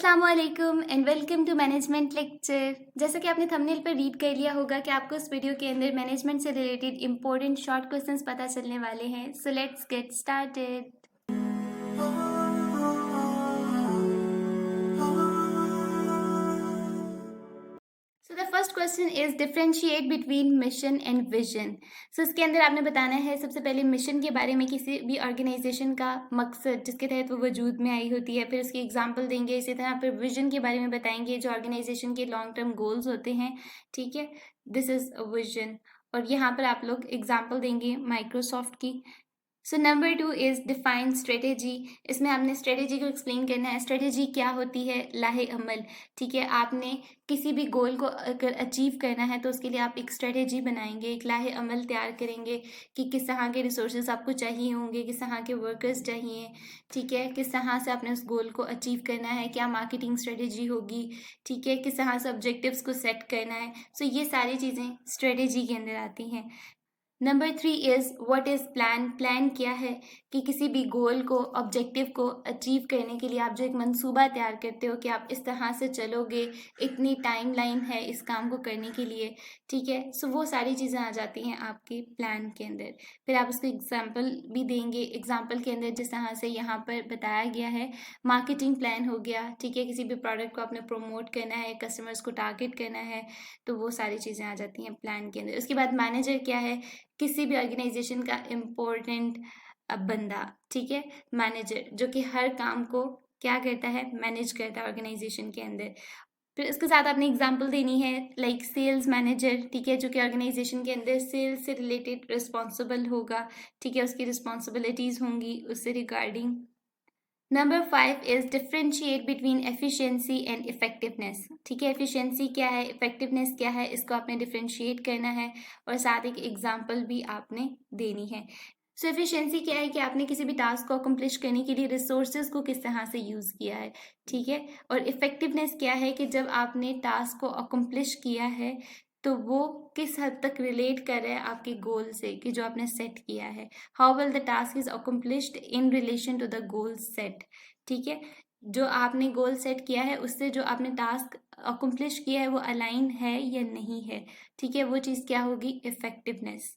अस्सलामुअलैकुम and welcome to management lecture. जैसा कि आपने थंबनेल पर रीड कर लिया होगा कि आपको इस वीडियो के अंदर मैनेजमेंट से रिलेटेड इंपॉर्टेंट शॉर्ट क्वेश्चंस पता चलने वाले हैं। So let's get started. So the first question is differentiate between mission and vision. So इसके अंदर आपने बताना है सबसे पहले मिशन के बारे में, किसी भी ऑर्गेनाइजेशन का मकसद जिसके तहत वो वजूद में आई होती है, फिर उसकी एग्जांपल देंगे। इसी तरह फिर विजन के बारे में बताएंगे, जो ऑर्गेनाइजेशन के लॉन्ग टर्म गोल्स होते हैं। ठीक है, दिस इज अ विजन। और यहाँ पर आप लोग एग्जाम्पल देंगे माइक्रोसॉफ्ट की। So number 2 is define strategy. इसमें आपने स्ट्रेटेजी को एक्सप्लेन करना है। स्ट्रेटेजी क्या होती है? लाहे अमल। ठीक है, आपने किसी भी गोल को अगर अचीव करना है तो उसके लिए आप एक स्ट्रेटेजी बनाएंगे, एक लाहे अमल तैयार करेंगे कि किस तरह के रिसोर्सेज आपको चाहिए होंगे, किस तरह के वर्कर्स चाहिए। ठीक है, किस तरह से आपने उस गोल को अचीव करना है, क्या मार्केटिंग स्ट्रेटेजी होगी। ठीक है, किस तरह से ऑब्जेक्टिव्स को सेट करना है। सो ये सारी चीज़ें स्ट्रेटेजी के अंदर आती हैं। Number 3 is what is plan. Plan क्या है कि किसी भी गोल को, ऑब्जेक्टिव को अचीव करने के लिए आप जो एक मंसूबा तैयार करते हो कि आप इस तरह से चलोगे, इतनी टाइमलाइन है इस काम को करने के लिए। ठीक है, सो वो सारी चीज़ें आ जाती हैं आपके प्लान के अंदर। फिर आप उसको एग्जाम्पल भी देंगे। एग्जाम्पल के अंदर जिस तरह से यहाँ पर बताया गया है, मार्केटिंग प्लान हो गया। ठीक है, किसी भी प्रोडक्ट को आपने प्रमोट करना है, कस्टमर्स को टारगेट करना है, तो वो सारी चीज़ें आ जाती हैं प्लान के अंदर। उसके बाद मैनेजर क्या है? किसी भी ऑर्गेनाइजेशन का इम्पोर्टेंट बंदा। ठीक है, मैनेजर जो कि हर काम को क्या करता है? मैनेज करता है ऑर्गेनाइजेशन के अंदर। फिर उसके साथ आपने एग्जांपल देनी है, लाइक सेल्स मैनेजर। ठीक है, जो कि ऑर्गेनाइजेशन के अंदर सेल्स से रिलेटेड रिस्पॉन्सिबल होगा। ठीक है, उसकी रिस्पॉन्सिबिलिटीज होंगी उससे regarding. Number 5 is differentiate between efficiency and effectiveness. ठीक है, एफिशिएंसी क्या है, इफेक्टिवनेस क्या है, इसको आपने डिफरेंशिएट करना है और साथ एक एग्जांपल भी आपने देनी है। सो एफिशिएंसी क्या है कि आपने किसी भी टास्क को अकम्प्लिश करने के लिए रिसोर्सेज को किस तरह से यूज़ किया है। ठीक है, और इफेक्टिवनेस क्या है कि जब आपने टास्क को अकम्प्लिश किया है तो वो किस हद तक रिलेट कर रहा है आपके गोल से, कि जो आपने सेट किया है। How well the task is accomplished in relation to the goal set. ठीक है, जो आपने गोल सेट किया है उससे जो आपने टास्क अकम्प्लिश किया है वो अलाइन है या नहीं है। ठीक है, वो चीज़ क्या होगी? Effectiveness.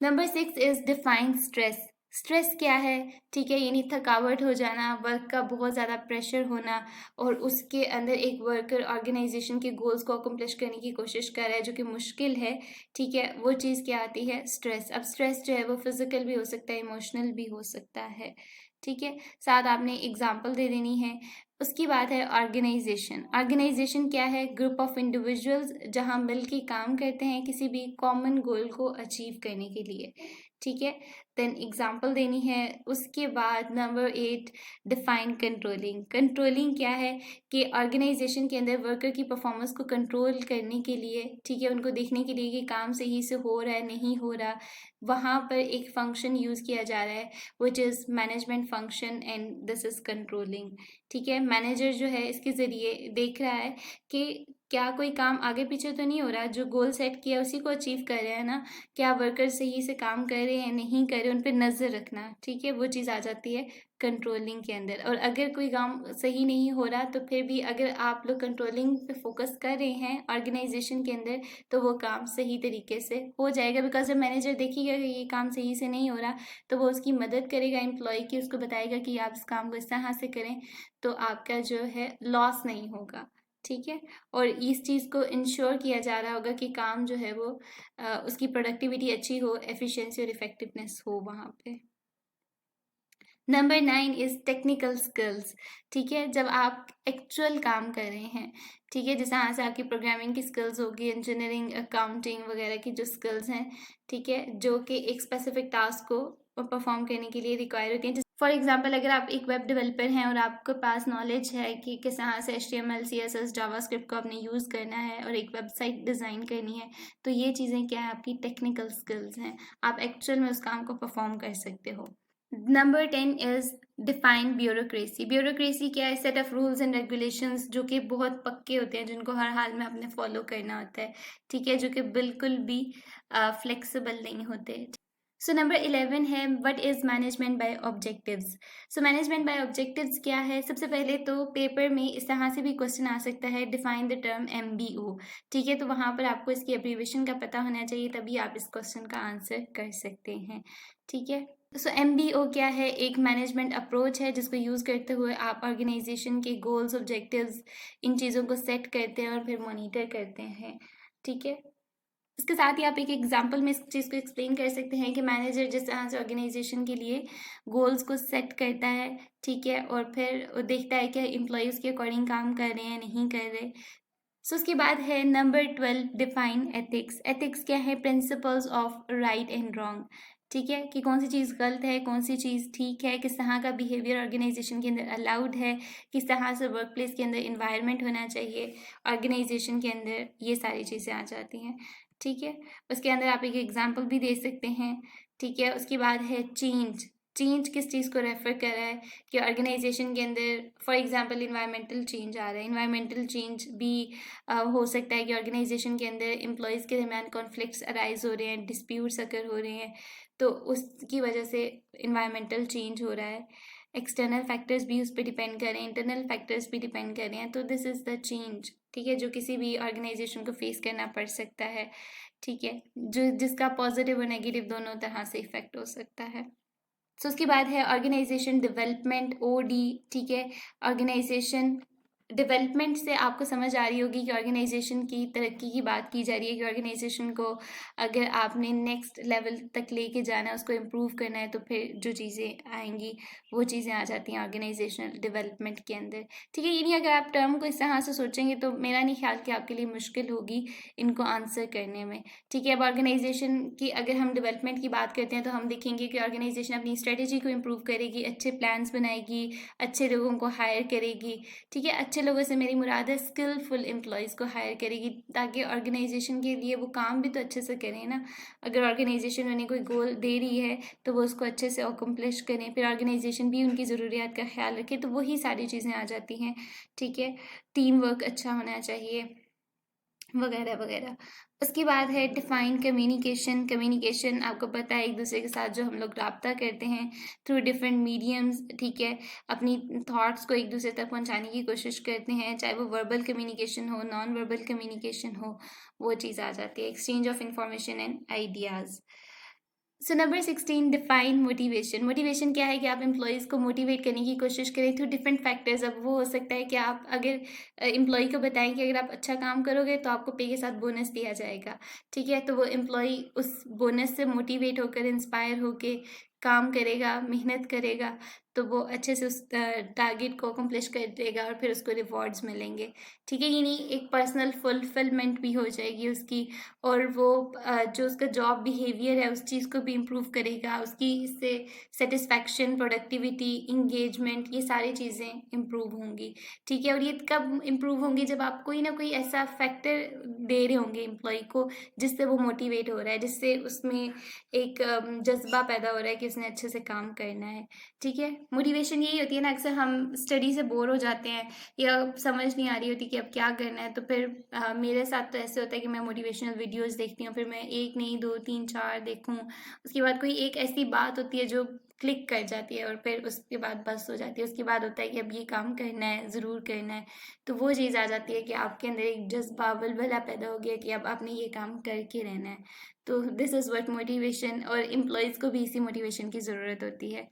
Number 6 is define stress. Stress क्या है? ठीक है, यानी थकावट हो जाना, वर्क का बहुत ज़्यादा प्रेशर होना और उसके अंदर एक वर्कर ऑर्गेनाइजेशन के गोल्स को अकम्प्लिश करने की कोशिश कर रहा है जो कि मुश्किल है। ठीक है, वो चीज़ क्या आती है? स्ट्रेस। अब स्ट्रेस जो है वो फिजिकल भी हो सकता है, इमोशनल भी हो सकता है। ठीक है, साथ आपने एग्जाम्पल दे देनी है। उसकी बात है ऑर्गेनाइजेशन। ऑर्गेनाइजेशन क्या है? ग्रुप ऑफ इंडिविजुअल्स जहाँ मिल के काम करते हैं किसी भी कॉमन गोल को अचीव करने के लिए। ठीक है, देन एग्जाम्पल देनी है। उसके बाद नंबर 8 डिफाइन कंट्रोलिंग। कंट्रोलिंग क्या है कि ऑर्गेनाइजेशन के अंदर वर्कर की परफॉर्मेंस को कंट्रोल करने के लिए, ठीक है, उनको देखने के लिए कि काम सही से हो रहा है नहीं हो रहा, वहाँ पर एक फंक्शन यूज़ किया जा रहा है which is management function and this is controlling. ठीक है, मैनेजर जो है इसके ज़रिए देख रहा है कि क्या कोई काम आगे पीछे तो नहीं हो रहा, जो गोल सेट किया उसी को अचीव कर रहे हैं ना, क्या वर्कर सही से काम कर रहे हैं नहीं कर रहे, उन पर नज़र रखना। ठीक है, वो चीज़ आ जाती है कंट्रोलिंग के अंदर। और अगर कोई काम सही नहीं हो रहा तो फिर भी अगर आप लोग कंट्रोलिंग पे फोकस कर रहे हैं ऑर्गेनाइजेशन के अंदर तो वो काम सही तरीके से हो जाएगा। बिकॉज जब मैनेजर देखेगा कि ये काम सही से नहीं हो रहा तो वो उसकी मदद करेगा एम्प्लॉय की, उसको बताएगा कि आप इस काम को इस तरह से करें तो आपका जो है लॉस नहीं होगा। ठीक है, और इस चीज़ को इंश्योर किया जा रहा होगा कि काम जो है वो उसकी प्रोडक्टिविटी अच्छी हो, एफिशिएंसी और इफेक्टिवनेस हो वहाँ पे। Number 9 is technical skills. ठीक है, जब आप एक्चुअल काम कर रहे हैं, ठीक है, जैसे यहाँ से आपकी प्रोग्रामिंग की स्किल्स होगी, इंजीनियरिंग, अकाउंटिंग वगैरह की जो स्किल्स हैं, ठीक है, जो कि एक स्पेसिफिक टास्क को परफॉर्म करने के लिए रिक्वायर होती हैं। फॉर एग्जाम्पल, अगर आप एक वेब डेवलपर हैं और आपके पास नॉलेज है कि किस तरह से HTML, CSS, जावास्क्रिप्ट को आपने यूज़ करना है और एक वेबसाइट डिज़ाइन करनी है, तो ये चीज़ें क्या है? आपकी टेक्निकल स्किल्स हैं। आप एक्चुअल में उस काम को परफॉर्म कर सकते हो। Number 10 is define bureaucracy. Bureaucracy क्या है? Set of rules and regulations जो कि बहुत पक्के होते हैं, जिनको हर हाल में आपने फॉलो करना होता है। ठीक है, जो कि बिल्कुल भी फ्लेक्सिबल नहीं होते। सो नंबर 11 है what is management by objectives. So management by objectives क्या है? सबसे पहले तो पेपर में इस तरह से भी क्वेश्चन आ सकता है, डिफाइन द टर्म MBO। ठीक है, तो वहाँ पर आपको इसकी एब्रीविएशन का पता होना चाहिए, तभी आप इस क्वेश्चन का आंसर कर सकते हैं। ठीक है, सो MBO क्या है? एक मैनेजमेंट अप्रोच है जिसको यूज़ करते हुए आप ऑर्गेनाइजेशन के गोल्स, ऑब्जेक्टिव्स, इन चीज़ों को सेट करते हैं और फिर मॉनिटर करते हैं। ठीक है, इसके साथ ही आप एक एग्जांपल में इस चीज़ को एक्सप्लेन कर सकते हैं कि मैनेजर जिस तरह से ऑर्गेनाइजेशन के लिए गोल्स को सेट करता है, ठीक है, और फिर वो देखता है कि एम्प्लॉयज़ के अकॉर्डिंग काम कर रहे हैं, नहीं कर रहे। सो उसके बाद है नंबर 12 डिफाइन एथिक्स। एथिक्स क्या है? Principles of right and wrong. ठीक है, कि कौन सी चीज़ गलत है, कौन सी चीज़ ठीक है, किस तरह का बिहेवियर ऑर्गेनाइजेशन के अंदर अलाउड है, किस तरह से वर्क प्लेस के अंदर इन्वायरमेंट होना चाहिए ऑर्गेनाइजेशन के अंदर, ये सारी चीज़ें आ जाती हैं। ठीक है, उसके अंदर आप एक एग्जाम्पल भी दे सकते हैं। ठीक है, उसके बाद है चेंज। चेंज किस चीज़ को रेफर कर रहा है कि ऑर्गेनाइजेशन के अंदर फॉर एग्जांपल इन्वायरमेंटल चेंज आ रहा है। इन्वायरमेंटल चेंज भी हो सकता है कि ऑर्गेनाइजेशन के अंदर एम्प्लॉयज़ के दरमियान कॉन्फ्लिक्ट्स अराइज हो रहे हैं, डिस्प्यूट्स अगर हो रहे हैं, तो उसकी वजह से इन्वायरमेंटल चेंज हो रहा है। एक्सटर्नल फैक्टर्स भी उस पर डिपेंड कर रहे हैं, इंटरनल फैक्टर्स भी डिपेंड कर रहे हैं, तो दिस इज़ द चेंज। ठीक है, जो किसी भी ऑर्गेनाइजेशन को फेस करना पड़ सकता है। ठीक है, जो जिसका पॉजिटिव और नेगेटिव दोनों तरह से इफेक्ट हो सकता है। सो उसके बाद है ऑर्गेनाइजेशन डेवलपमेंट, OD। ठीक है, ऑर्गेनाइजेशन डेवलपमेंट से आपको समझ आ रही होगी कि ऑर्गेनाइजेशन की तरक्की की बात की जा रही है कि ऑर्गेनाइजेशन को अगर आपने नेक्स्ट लेवल तक लेके जाना है, उसको इम्प्रूव करना है, तो फिर जो चीज़ें आएंगी वो चीज़ें आ जाती हैं ऑर्गेनाइजेशनल डेवलपमेंट के अंदर। ठीक है, यानी अगर आप टर्म को इस तरह से सोचेंगे तो मेरा नहीं ख्याल कि आपके लिए मुश्किल होगी इनको आंसर करने में। ठीक है, अब ऑर्गेनाइजेशन की अगर हम डेवलपमेंट की बात करते हैं तो हम देखेंगे कि ऑर्गेनाइजेशन अपनी स्ट्रेटेजी को इम्प्रूव करेगी, अच्छे प्लान्स बनाएगी, अच्छे लोगों को हायर करेगी। ठीक है, अच्छे लोगों से मेरी मुराद है स्किलफुल एम्प्लॉयज़ को हायर करेगी, ताकि ऑर्गेनाइजेशन के लिए वो काम भी तो अच्छे से करें ना। अगर ऑर्गेनाइजेशन उन्हें कोई गोल दे रही है तो वो उसको अच्छे से अकम्प्लिश करें, फिर ऑर्गेनाइजेशन भी उनकी ज़रूरियात का ख्याल रखे, तो वही सारी चीज़ें आ जाती हैं। ठीक है, टीम वर्क अच्छा होना चाहिए, वगैरह वगैरह। उसके बाद है डिफाइन कम्युनिकेशन। कम्युनिकेशन आपको पता है एक दूसरे के साथ जो हम लोग रब्ता करते हैं थ्रू डिफरेंट मीडियम्स। ठीक है, अपनी थॉट्स को एक दूसरे तक पहुंचाने की कोशिश करते हैं, चाहे वो वर्बल कम्युनिकेशन हो, नॉन वर्बल कम्युनिकेशन हो, वो चीज़ आ जाती है। Exchange of information and ideas. So number 16 define motivation. Motivation क्या है कि आप एम्प्लॉयज़ को मोटिवेट करने की कोशिश करें थ्रू डिफरेंट फैक्टर्स। अब वो हो सकता है कि आप अगर एम्प्लॉय को बताएं कि अगर आप अच्छा काम करोगे तो आपको पे के साथ बोनस दिया जाएगा। ठीक है, तो वो एम्प्लॉय उस बोनस से मोटिवेट होकर, इंस्पायर होके काम करेगा, मेहनत करेगा, तो वो अच्छे से उस टारगेट को अकम्प्लिश कर देगा और फिर उसको रिवॉर्ड्स मिलेंगे। ठीक है, यानी एक पर्सनल फुलफिलमेंट भी हो जाएगी उसकी, और वो जो उसका जॉब बिहेवियर है उस चीज़ को भी इम्प्रूव करेगा, उसकी इससे सेटिस्फैक्शन, प्रोडक्टिविटी, इंगेजमेंट, ये सारी चीज़ें इम्प्रूव होंगी। ठीक है, और ये कब इम्प्रूव होंगी? जब आप कोई ना कोई ऐसा फैक्टर दे रहे होंगे एम्प्लॉय को जिससे वो मोटिवेट हो रहा है, जिससे उसमें एक जज्बा पैदा हो रहा है कि उसने अच्छे से काम करना है। ठीक है, मोटिवेशन यही होती है ना, अक्सर हम स्टडी से बोर हो जाते हैं या समझ नहीं आ रही होती कि अब क्या करना है, तो फिर मेरे साथ तो ऐसे होता है कि मैं मोटिवेशनल वीडियोस देखती हूँ, फिर मैं एक नहीं, 2, 3, 4 देखूँ, उसके बाद कोई एक ऐसी बात होती है जो क्लिक कर जाती है और फिर उसके बाद बस हो जाती है। उसके बाद होता है कि अब ये काम करना है, ज़रूर करना है, तो वो चीज़ आ जाती है कि आपके अंदर एक जज्बा, वलवला पैदा हो गया कि अब आपने ये काम करके रहना है। तो दिस इज़ व्हाट मोटिवेशन, और एम्प्लॉयज़ को भी इसी मोटिवेशन की ज़रूरत होती है।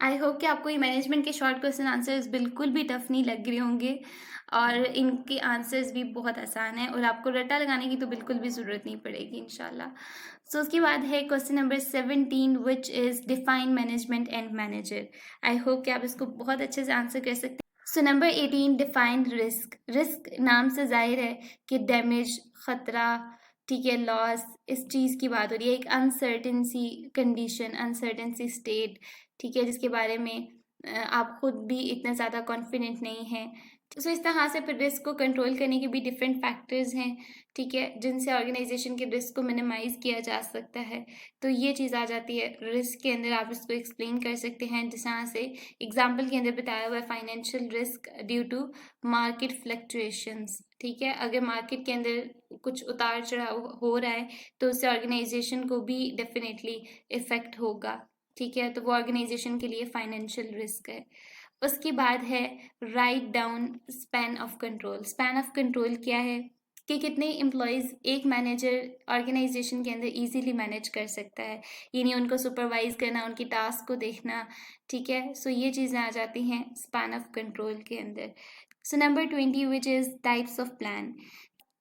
आई होप कि आपको ये मैनेजमेंट के शॉर्ट क्वेश्चन आंसर्स बिल्कुल भी टफ नहीं लग रहे होंगे, और इनके आंसर्स भी बहुत आसान है, और आपको रट्टा लगाने की तो बिल्कुल भी ज़रूरत नहीं पड़ेगी इंशाल्लाह। सो उसके बाद है question number 17 which is define management and manager. I hope कि आप इसको बहुत अच्छे से आंसर कर सकते हैं। So number 18 define risk. Risk नाम से जाहिर है कि डैमेज, ख़तरा, ठीक है, लॉस, इस चीज़ की बात हो रही है, एक अनसर्टेन सी कंडीशन, अनसर्टेन सी स्टेट, ठीक है, जिसके बारे में आप खुद भी इतने ज़्यादा कॉन्फिडेंट नहीं हैं। सो इस तरह से फिर रिस्क को कंट्रोल करने के भी डिफरेंट फैक्टर्स हैं, ठीक है, जिनसे ऑर्गेनाइजेशन के रिस्क को मिनिमाइज़ किया जा सकता है। तो ये चीज़ आ जाती है रिस्क के अंदर, आप इसको एक्सप्लेन कर सकते हैं जिस तरह से एग्जाम्पल के अंदर बताया हुआ है, financial risk due to market fluctuations, ठीक है। अगर मार्केट के अंदर कुछ उतार चढ़ाव हो रहा है तो उससे ऑर्गेनाइजेशन को भी डेफिनेटली इफेक्ट होगा, ठीक है। तो वो ऑर्गेनाइजेशन के लिए फाइनेंशियल रिस्क है। उसके बाद है write down span of control. Span of control क्या है कि कितने एम्प्लॉयज़ एक मैनेजर ऑर्गेनाइजेशन के अंदर इजीली मैनेज कर सकता है, यानी उनको सुपरवाइज करना, उनकी टास्क को देखना, ठीक है। सो ये चीज़ें आ जाती हैं स्पैन ऑफ कंट्रोल के अंदर। So number 20 which is types of plan.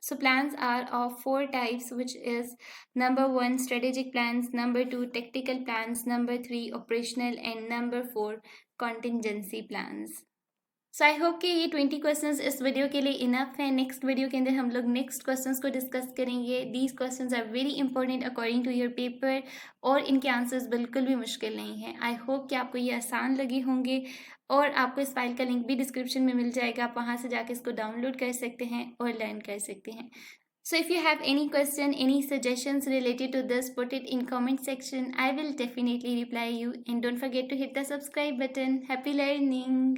So plans are of 4 types, which is number 1 strategic plans, number 2 tactical plans, number 3 operational, and number 4 contingency plans. So I hope कि ये 20 questions इस video के लिए enough है। Next video के अंदर हम लोग नेक्स्ट क्वेश्चंस को डिस्कस करेंगे। These questions are very important according to your paper, और इनके आंसर्स बिल्कुल भी मुश्किल नहीं है। आई होप कि आपको ये आसान लगे होंगे, और आपको इस फाइल का लिंक भी डिस्क्रिप्शन में मिल जाएगा, आप वहाँ से जाके इसको डाउनलोड कर सकते हैं और लर्न कर सकते हैं। So if you have any question, any suggestions related to this, put it in comment section. I will definitely reply you, and don't forget to hit the subscribe button. Happy learning!